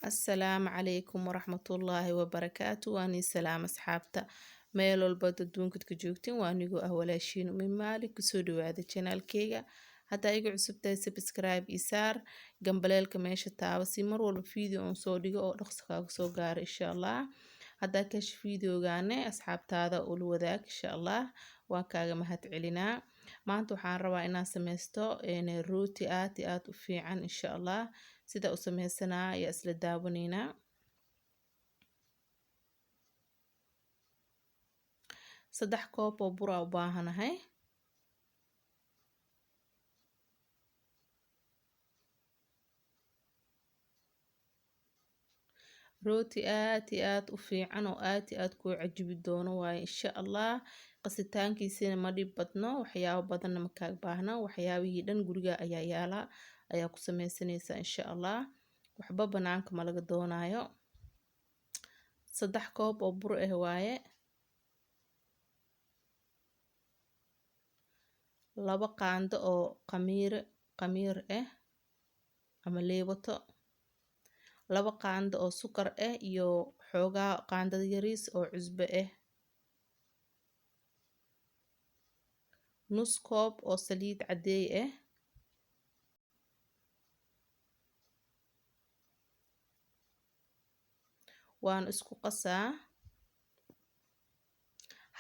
Assalaamu calaykum waraxmatullaahi wabarakaatu. Waani salaam asxaabta meel walba adduunka ka joogtiin. waa anigoo ah walaashiin Ummi Maalik. kusoo dhawaada channelkeyga. haddaa igu cusub tahay subscribe ii saar, gambaleelka meesha taaba si mar walba video on soo dhigo oo dhaqso kaaga soo gaaro insha Allah. haddaa ka hesho videogaane asxaabtaada ula wadaag insha Allah, waan kaaga mahad celinaa. maanta waxaan rabaa inaan sameysto rooti aad iyo aad u fiican insha Allah. sida u sameysanaa ayaa isla daawaneynaa. 3 koob oo bur u baahanahay. rooti aad iyo aad u fiican oo aad iyo aad kuu cajibi doono waaye insha Allah. qasitaankiisina ma dhib badno, waxyaabo badanna ma kaaga baahna. waxyaabihii dhan guriga ayaa yaala, ayaa ku sameysanaysaa insha Allah. waxba banaanka ma laga doonayo. 3 koob oo bur ah waaye. 2 qaando oo qamiir ah ama leebato. 2 qaando oo sukar ah iyo xoogaa qaandada yariis oo cusbo ah. nus koob oo saliid cadeey ah. waan isku qasaa.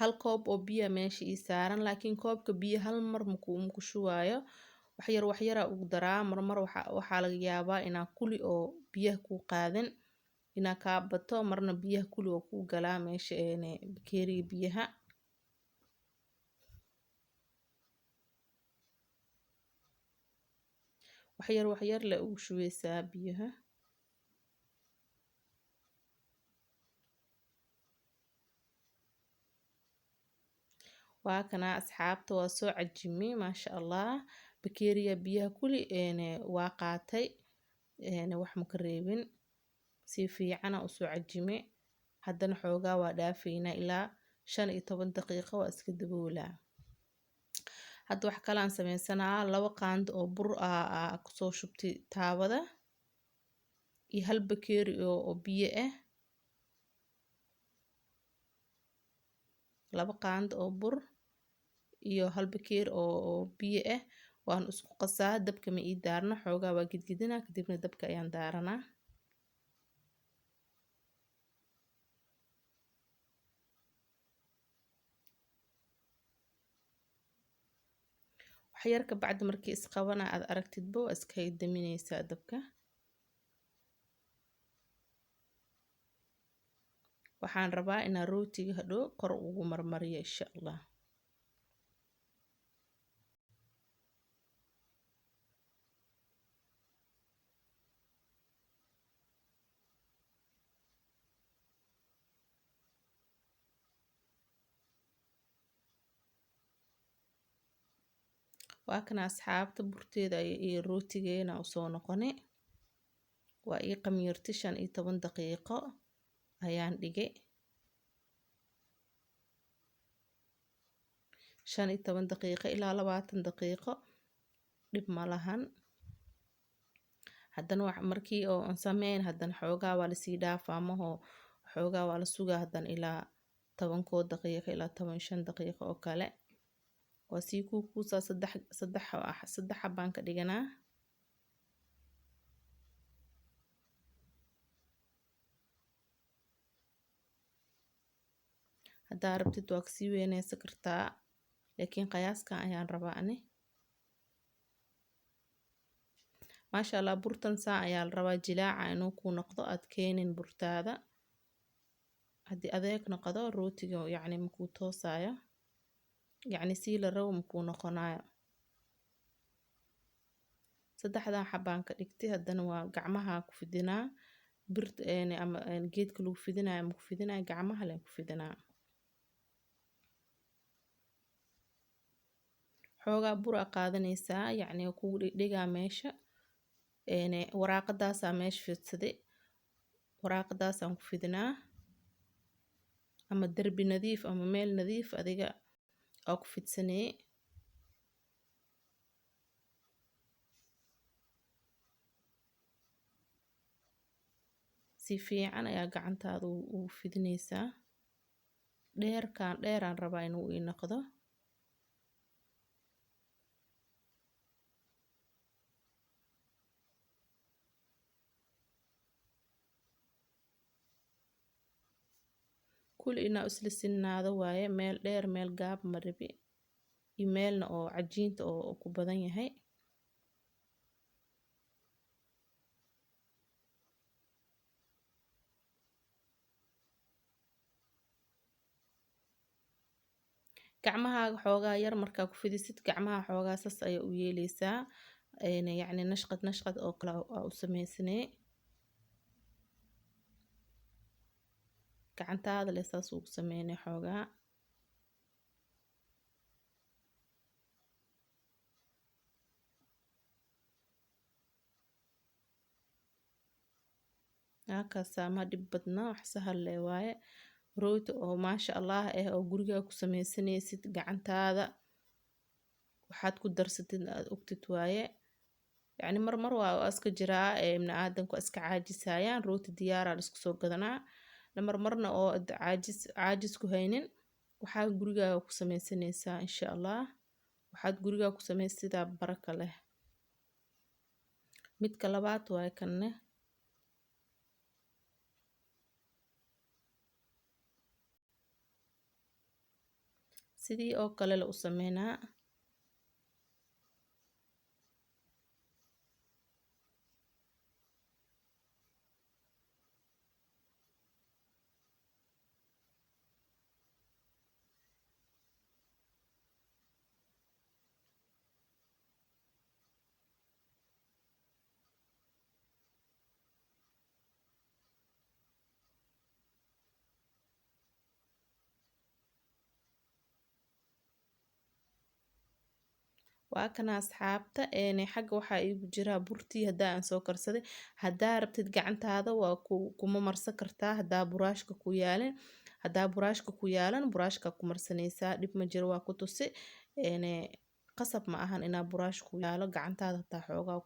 1 koob oo biyo meesha ii saaran, laakiin koobka biyo hal mar maku shubaayo. wax yar ugu daraa. marmar waxaa laga yaabaa inaa kuli oo biyaha ku qaadan, inaa kaa bato, marna biyaha kuli oo ku galaa meesha bakeeriga biyaha. wax yar la ugu shubeysaa biyaha. waa kana asxaabta, waa soo cajimi maasha Allah. bakeeriga biyaha kuli waa qaatay, wax ma ka reebin. si fiican u soo cajimi. haddana xoogaa waa dhaafeynaa ilaa 15 daqiiqo waa iska daboolaa. hadda wax kale aan sameysanaa. 2 qaando oo bur ku soo shubtay taawada iyo 1 bakeeri oo biyo ah. 2 qaando oo bur iyo 1 bakeeri oo biyo ah. waan isku qasaa. dabka ma ii daarna, xoogaa waa gidgidinaa, kadibna dabka ayaan daaranaa. wax yar ka bacdi markii isqabana aad aragtidba waa iska daminaysaa dabka. waxaan rabaa inaan rootiga hadhow kor ugu marmariyo insha Allah. waa kana asxaabta, burteeda iyo rootigeena u soo noqonay. waa ii qamiirtay 15 daqiiqo ayaan dhigay. 15 daqiiqo ilaa 20 daqiiqo dhib ma lahan. haddana markii oo aan sameyn, haddana xoogaa waa lasii dhaafaa maho, xoogaa waa la sugaa haddana ilaa 10 daqiiqo ilaa 15 daqiiqo oo kale. waa sii kuusaa 3 xabaan ka dhiganaa. haddaa rabtid waa kasii weyneysan kartaa, laakiin qiyaaskan ayaan rabaa ani. maasha Allah, burtan saa ayaa la rabaa jilaaca inuu ku noqdo, aad keenin burtaada. haddii adeeg noqdo rootiga yacni makuu toosaayo, yacni sii la rabo makuu noqonayo. 3 xabaan ka dhigtay. haddana waa gacmaha ku fidinaa. birta ama geedka lagu fidinayo ma ku fidinayo, gacmaha leen ku fidinaa. xoogaa bur qaadanaysaa, yacni kugu dhigdhigaa meesha. waraaqadaasaa meesha fidsaday. waraaqadaasaan ku fidinaa, ama darbi nadiif ama meel nadiif adiga oo ku fidsanee. si fiican ayaa gacantaada u fidinaysaa. Dheeraan rabaa inuu ii noqdo. kulli inaa isla sinaado waaye, meel dheer meel gaab ma rabi, iyo meelna oo cajiinta oo ku badan yahay. gacmahaaga xoogaa yar markaa ku fidisid, gacmaha xoogaa sas ayaa u yeelaysaa, yacni nashqad oo kale aa u samaysanee. gacantaada le saas ugu sameynay xoogaa. halkaasaa ma dhib badna, wax sahal leh waaye. rooti oo maasha allah oo gurigaa ku samaysanaysid gacantaada waxaad ku darsatid aad ogtid waaye. yacni marmar waa iska jiraa ibni aadanku iska caajisayaan, rooti diyaaraa la isku soo gadanaa. marmarna oo caajis ku haynin, waxaa gurigaaga ku samaysanaysaa insha allah. waxaad gurigaa ku samaysidaa baraka leh. midka labaad waaye kanne. sidii oo kale la u sameynaa. waa kana asxaabta xagga waxaa iigu jiraa burtii haddaa aan soo karsaday. haddaa rabtid gacantaada waa kuma marsan kartaa haddaa buraashka ku yaalin. haddaa buraashka ku yaalan buraashka ku marsanaysaa, dhib ma jiro, waa ku tusi. qasab ma ahan inaa buraash ku yaalo, gacantaada hataa xoogaa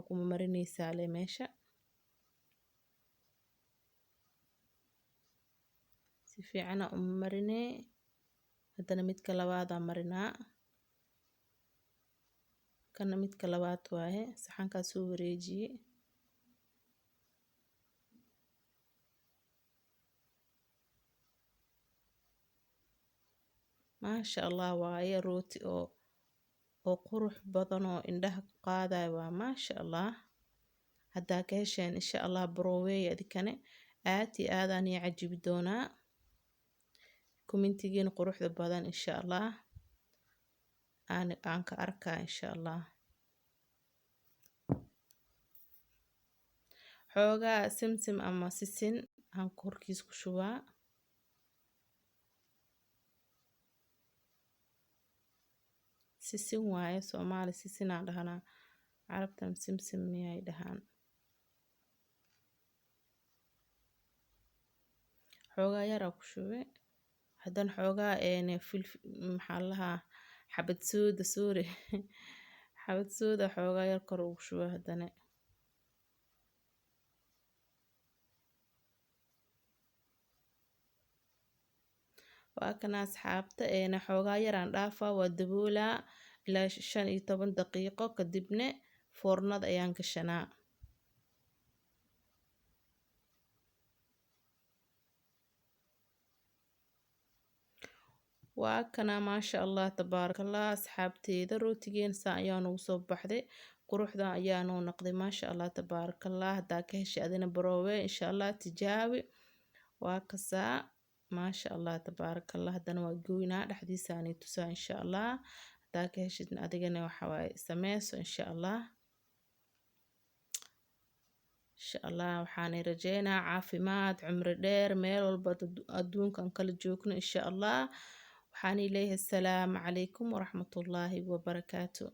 kuma marinaysaa le meesha. si fiicana uma marinee. haddana midka labaadaa marinaa. kana midka labaad waaye, saxankaa soo wareejiye. maasha allah waaye, rooti oo qurux badan oo indhaha ku qaadayo waa maasha allah. haddaa ka hesheen insha allah barooweey adikane, aad iyo aadaan ii cajibi doonaa. commentigiina quruxda badan insha allah aan ka arkaa insha allah. xoogaa simsim ama sisin aan korkiis ku shubaa. sisin waaye, soomaali sisinaan dhahanaa, carabtan simsim miyay dhahaan. xoogaa yaraa ku shube. haddana xoogaa maxaa lahaa xabad sooda sorry xabad sooda xoogaa yar kor ugu shuba haddana. waa kana asxaabta xoogaa yaraan dhaafaa, waa daboolaa ilaa 15 daqiiqo kadibna foornada ayaan gashanaa. waa kana maasha allah tabaarakallah asxaabteeda, rootigeen saa ayaa nagu soo baxday, quruxda ayaa noo noqday maasha allah tabaarakallah. haddaa ka heshay adina baroowe insha allah tijaabi. waa kasaa maasha allah tabaarakallah. haddana waa goynaa, dhexdiisaanay tusaa insha allah. haddaa ka heshidna adigana waxawaaye sameyso insha allah. insha allah waxaanay rajeynaa caafimaad cumri dheer meel walba adduunkan kala joogno insha allah. waxaan leeyahay asalaamu calaykum waraxmatullaahi wabarakaatu.